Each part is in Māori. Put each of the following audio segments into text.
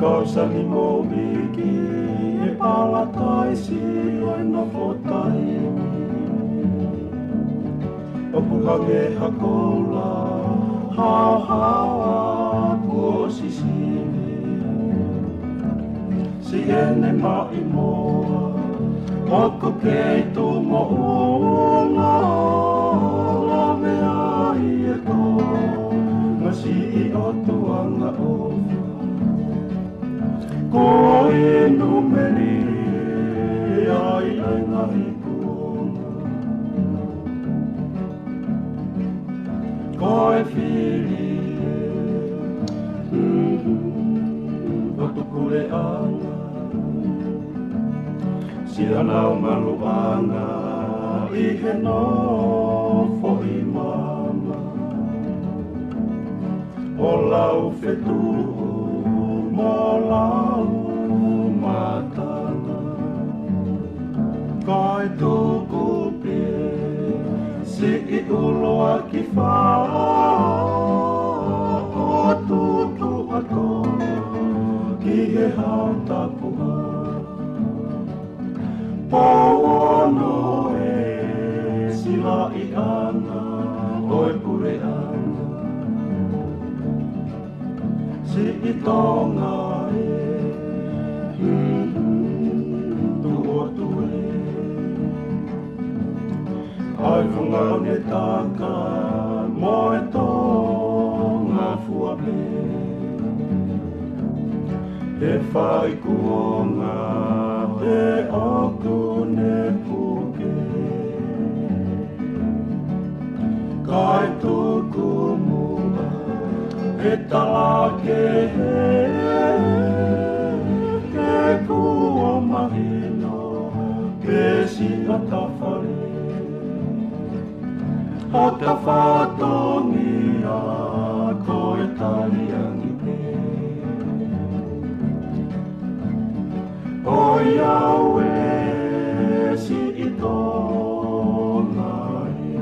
Kausa ni mo wiki e pala taisi o no fotai. O puhange hakola hao hao kuo sisini. Si ene mai moa Oko kei tu mo una la mea I e ko Ngasi I o tuanga ofu Ko I numeri ai ai ngahi kuonga Ko e whiri O tukure anga Sira nau maluanga I he no fohi mama O lau whetu mo lau matana Kai tuku pie Si I uloa ki whaa O tutu ako Ki he hao tapuha Pono e sila I ana Oi pure ana Si I tonga e Tuo tue Ai whunga ne taka Mo e tonga fua me E whai kuonga E oku ne puke Kai tuku mua E tala ke he Ke kua mahino Ke si atawhare O te whatongia Ko e taliangi pe O Yahweh si I tōna e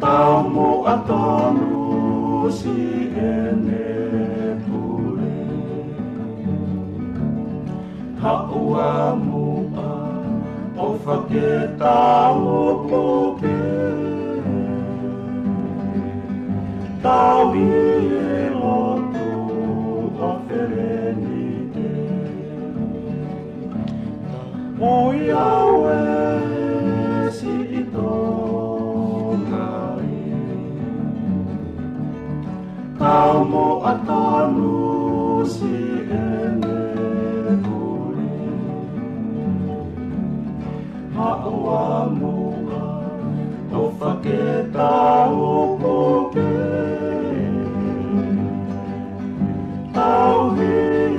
Tau mo atonu si ene pure Haua mua o whake tau puke Tau I e lotu o whereni O Yahweh si I tōna e Tau mo atanu si ene pure Haua mua o whake tau puke Tau hi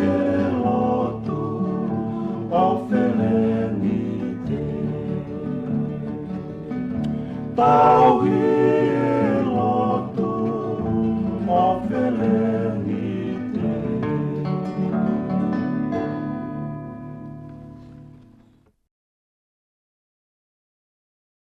e lotu o Tau hi e lotu o whele